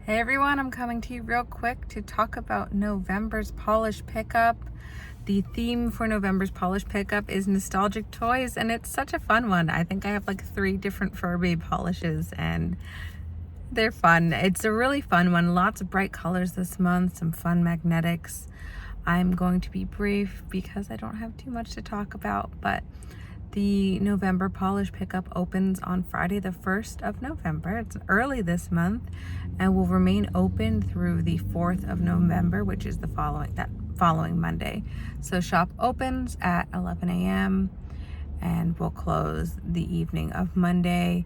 Hey everyone, I'm coming to you real quick to talk about November's polish pickup. The theme for November's polish pickup is nostalgic toys, and it's such a fun one. I think I have like 3 different Furby polishes and they're fun. It's a really fun one. Lots of bright colors this month, some fun magnetics. I'm going to be brief because I don't have too much to talk about, but the November polish pickup opens on Friday the 1st of November. It's early this month and will remain open through the 4th of November, which is the following Monday. So shop opens at 11 a.m. and will close the evening of Monday.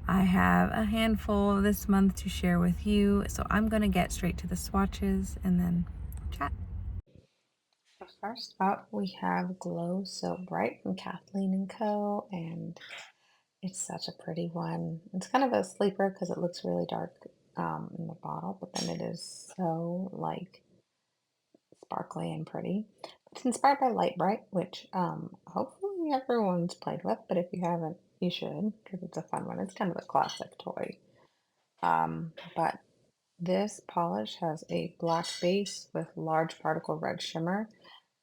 I have a handful this month to share with you, so I'm going to get straight to the swatches and then chat. So first up, we have Glow So Bright from Kathleen and Co. And it's such a pretty one. It's kind of a sleeper because it looks really dark in the bottle, but then it is so like sparkly and pretty. It's inspired by Light Bright, which hopefully everyone's played with, but if you haven't, you should because it's a fun one. It's kind of a classic toy. But this polish has a black base with large particle red shimmer,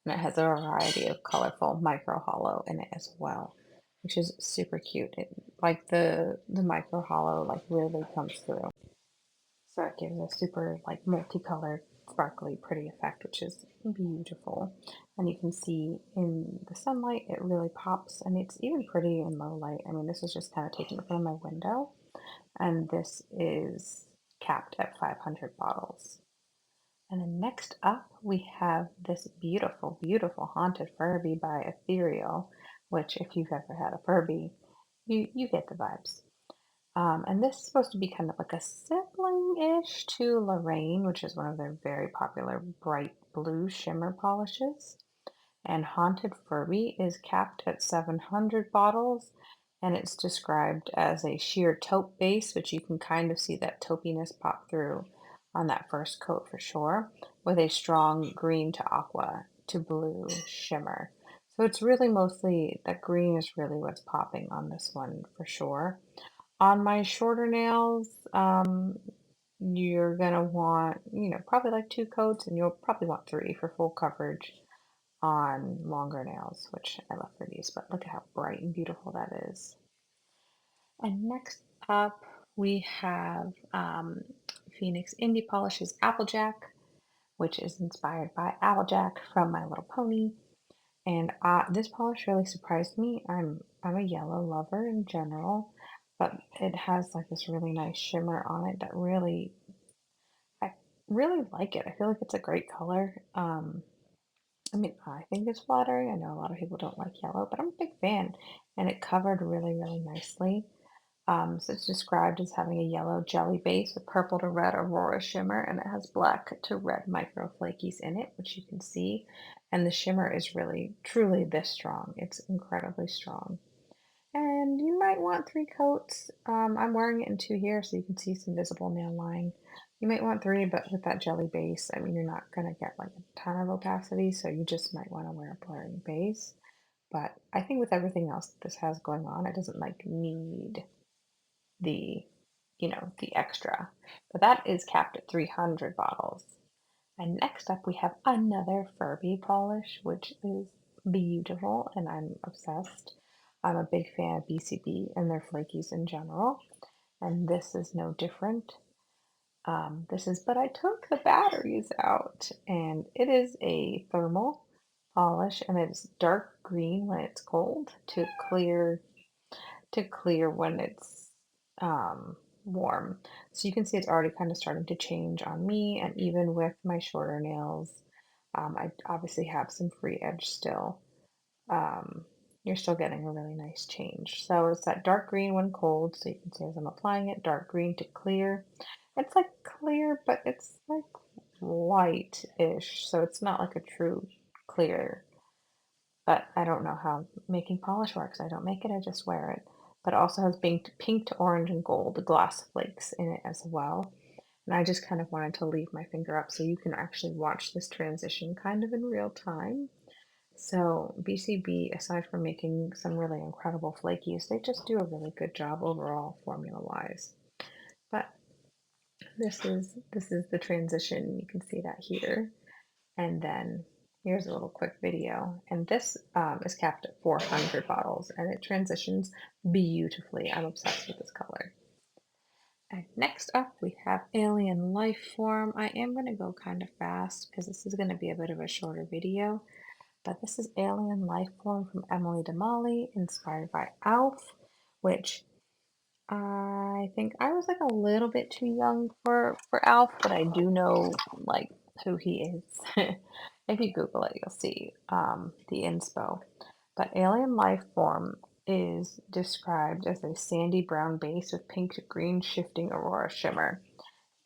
and it has a variety of colorful micro hollow in it as well, which is super cute. It, like the micro hollow like really comes through. So it gives a super like multicolored, sparkly, pretty effect, which is beautiful. And you can see in the sunlight, it really pops, and it's even pretty in low light. I mean, this is just kind of taken from my window, and this is capped at 500 bottles. And then next up, we have this beautiful, beautiful Haunted Furby by Ethereal, which if you've ever had a Furby, you get the vibes. And this is supposed to be kind of like a sibling-ish to Lorraine, which is one of their very popular bright blue shimmer polishes. And Haunted Furby is capped at 700 bottles, and it's described as a sheer taupe base, which you can kind of see that taupiness pop through on that first coat for sure, with a strong green to aqua to blue shimmer. So it's really mostly that green is really what's popping on this one for sure. On my shorter nails, you're gonna want, probably like 2 coats, and you'll probably want 3 for full coverage on longer nails, which I love for these, but look at how bright and beautiful that is. And next up, we have Phoenix Indie Polishes Applejack, which is inspired by Applejack from My Little Pony. And this polish really surprised me. I'm a yellow lover in general, but it has like this really nice shimmer on it that I really like it. I feel like it's a great color. I mean, I think it's flattering. I know a lot of people don't like yellow, but I'm a big fan, and it covered really, really nicely. So it's described as having a yellow jelly base with purple to red aurora shimmer, and it has black to red micro flakies in it, which you can see. And the shimmer is really, truly this strong. It's incredibly strong. And you might want 3 coats. I'm wearing it in 2 here, so you can see some visible nail line. You might want 3, but with that jelly base, I mean, you're not going to get like a ton of opacity, so you just might want to wear a blurring base. But I think with everything else that this has going on, it doesn't like need the, the extra. But that is capped at 300 bottles. And next up, we have another Furby polish, which is beautiful, and I'm obsessed. I'm a big fan of BCB and their flakies in general, and this is no different. But I took the batteries out, and it is a thermal polish, and it's dark green when it's cold to clear when it's warm. So you can see it's already kind of starting to change on me, and even with my shorter nails, I obviously have some free edge still. Um, you're still getting a really nice change. So it's that dark green when cold, so you can see as I'm applying it, dark green to clear. It's like clear, but it's like light-ish, so it's not like a true clear. But I don't know how making polish works. I don't make it, I just wear it. But it also has pink to orange and gold glass flakes in it as well. And I just kind of wanted to leave my finger up so you can actually watch this transition kind of in real time. So BCB, aside from making some really incredible flakies, they just do a really good job overall formula-wise. But This is the transition. You can see that here. And then here's a little quick video. And this is capped at 400 bottles and it transitions beautifully. I'm obsessed with this color. And next up we have Alien Life Form. I am going to go kind of fast because this is going to be a bit of a shorter video. But this is Alien Life Form from Emily DeMolly, inspired by Alf, which I think I was like a little bit too young for Alf, but I do know like who he is. If you Google it, you'll see the inspo. But alien life form is described as a sandy brown base with pink to green shifting aurora shimmer.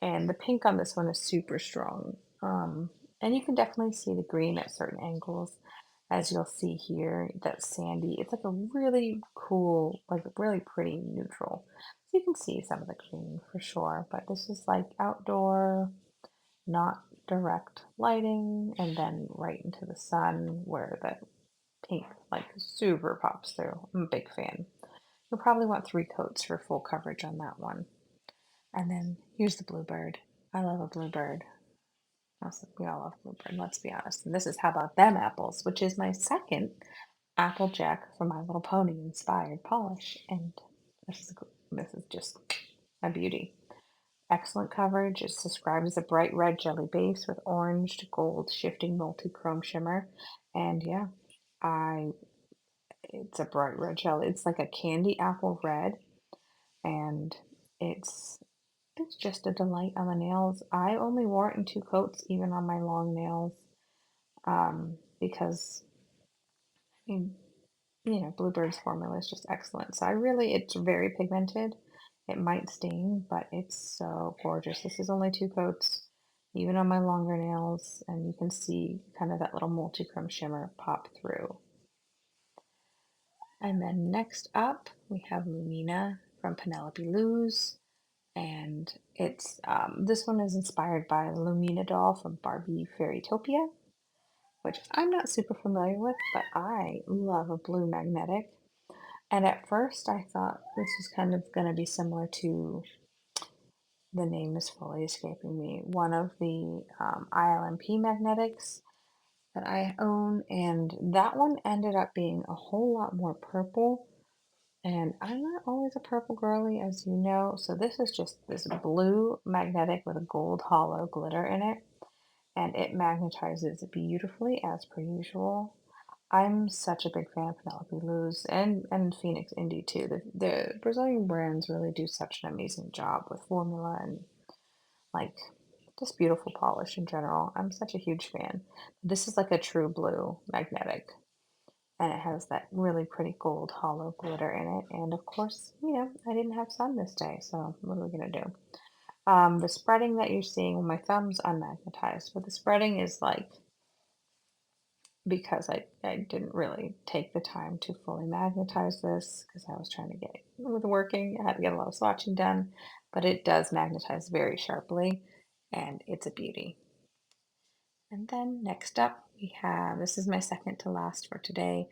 And the pink on this one is super strong. And you can definitely see the green at certain angles, as you'll see here, that sandy. It's like a really cool, like really pretty neutral. So you can see some of the green for sure, but this is like outdoor, not direct lighting, and then right into the sun where the pink like super pops through. I'm a big fan. You'll probably want 3 coats for full coverage on that one. And then here's the Bluebird. I love a Bluebird. We all love Bluebird, let's be honest. And this is How About Them Apples, which is my second Applejack from My Little Pony inspired polish. And this is just a beauty. Excellent coverage. It's described as a bright red jelly base with orange to gold shifting multi-chrome shimmer. And yeah, it's a bright red jelly. It's like a candy apple red, and it's just a delight on the nails. I only wore it in 2 coats, even on my long nails, because I mean, you know, Bluebird's formula is just excellent. So it's very pigmented. It might stain, but it's so gorgeous. This is only 2 coats, even on my longer nails, and you can see kind of that little multi-chrome shimmer pop through. And then next up, we have Lumina from Penelope Luz. And it's this one is inspired by Lumina doll from Barbie Fairytopia, which I'm not super familiar with, but I love a blue magnetic. And at first I thought this was kind of going to be similar to, the name is fully escaping me, one of the ILMP magnetics that I own, and that one ended up being a whole lot more purple. And I'm not always a purple girly, as you know, so this is just this blue magnetic with a gold hollow glitter in it, and it magnetizes beautifully as per usual. I'm such a big fan of Penelope Luz and Phoenix Indie too. The Brazilian brands really do such an amazing job with formula and like just beautiful polish in general. I'm such a huge fan. This is like a true blue magnetic, and it has that really pretty gold hollow glitter in it. And of course, you know, I didn't have sun this day, so what are we gonna do? The spreading that you're seeing, well, my thumb's unmagnetized, but the spreading is like, because I didn't really take the time to fully magnetize this because I was trying to get it with working. I had to get a lot of swatching done, but it does magnetize very sharply, and it's a beauty. And then next up we have, this is my second to last for today,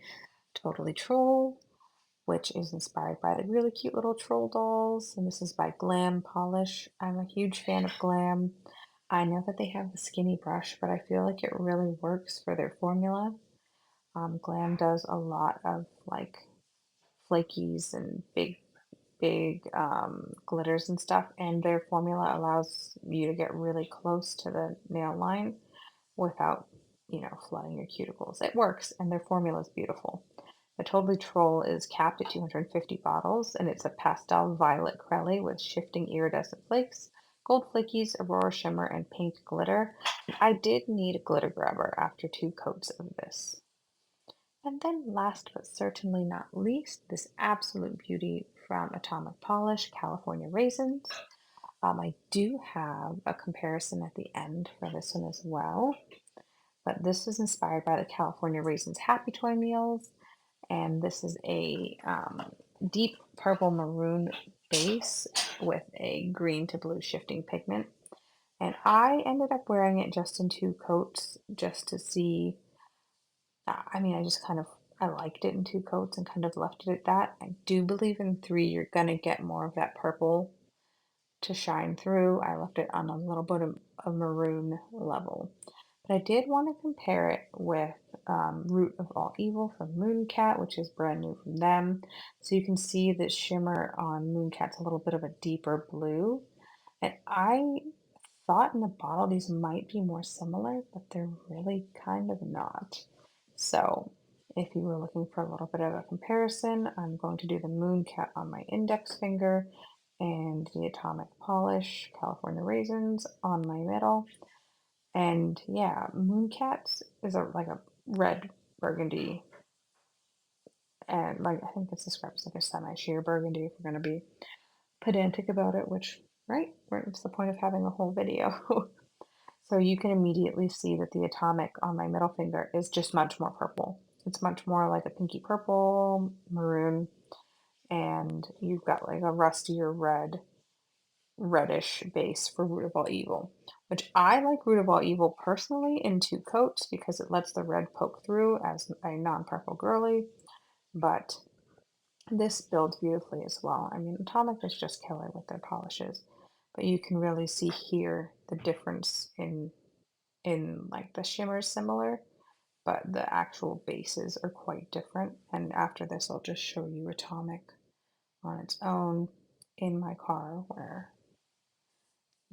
Totally Troll, which is inspired by the really cute little troll dolls. And this is by Glam Polish. I'm a huge fan of Glam. I know that they have the skinny brush, but I feel like it really works for their formula. Glam does a lot of like flakies and big glitters and stuff, and their formula allows you to get really close to the nail line without, you know, flooding your cuticles. It works, and their formula is beautiful. The Totally Troll is capped at 250 bottles, and it's a pastel violet crelly with shifting iridescent flakes, gold flakies, aurora shimmer, and pink glitter. I did need a glitter grabber after 2 coats of this. And then last but certainly not least, this absolute beauty from Atomic Polish, California Raisins. I do have a comparison at the end for this one as well, but this is inspired by the California Raisins Happy Toy Meals, and this is a deep purple maroon base with a green to blue shifting pigment. And I ended up wearing it just in 2 coats just to see. I mean, I liked it in 2 coats and kind of left it at that. I do believe in 3 you're gonna get more of that purple to shine through. I left it on a little bit of a maroon level. But I did want to compare it with Root of All Evil from Mooncat, which is brand new from them. So you can see the shimmer on Mooncat's a little bit of a deeper blue. And I thought in the bottle these might be more similar, but they're really kind of not. So if you were looking for a little bit of a comparison, I'm going to do the Mooncat on my index finger and the Atomic Polish California Raisins on my middle. And yeah, Mooncats is like a red burgundy, and like I think it's described as like a semi-sheer burgundy if we're going to be pedantic about it, which, right, what's the point of having a whole video? So you can immediately see that the atomic on my middle finger is just much more purple. It's much more like a pinky purple, maroon, and you've got like a rustier reddish base for Root of All Evil, which I like Root of All Evil personally in 2 coats because it lets the red poke through as a non-purple girly, but this builds beautifully as well. I mean, Atomic is just killer with their polishes, but you can really see here the difference in like the shimmer's similar, but the actual bases are quite different. And after this, I'll just show you Atomic on its own in my car where,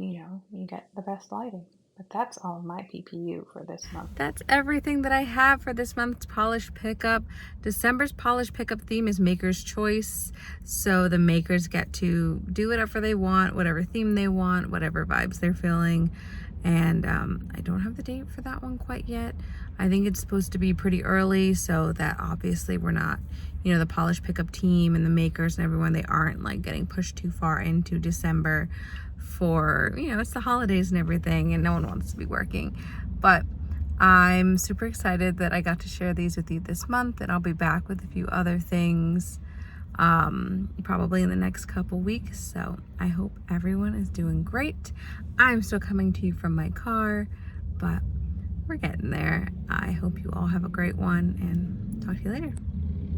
you get the best lighting. But that's all my PPU for this month. That's everything that I have for this month's polish pickup. December's polish pickup theme is Maker's Choice. So the makers get to do whatever they want, whatever theme they want, whatever vibes they're feeling. And I don't have the date for that one quite yet. I think it's supposed to be pretty early, so that obviously we're not, the polish pickup team and the makers and everyone, they aren't like getting pushed too far into December for, it's the holidays and everything, and no one wants to be working. But I'm super excited that I got to share these with you this month, and I'll be back with a few other things probably in the next couple weeks. So I hope everyone is doing great. I'm still coming to you from my car, but we're getting there. I hope you all have a great one, and talk to you later.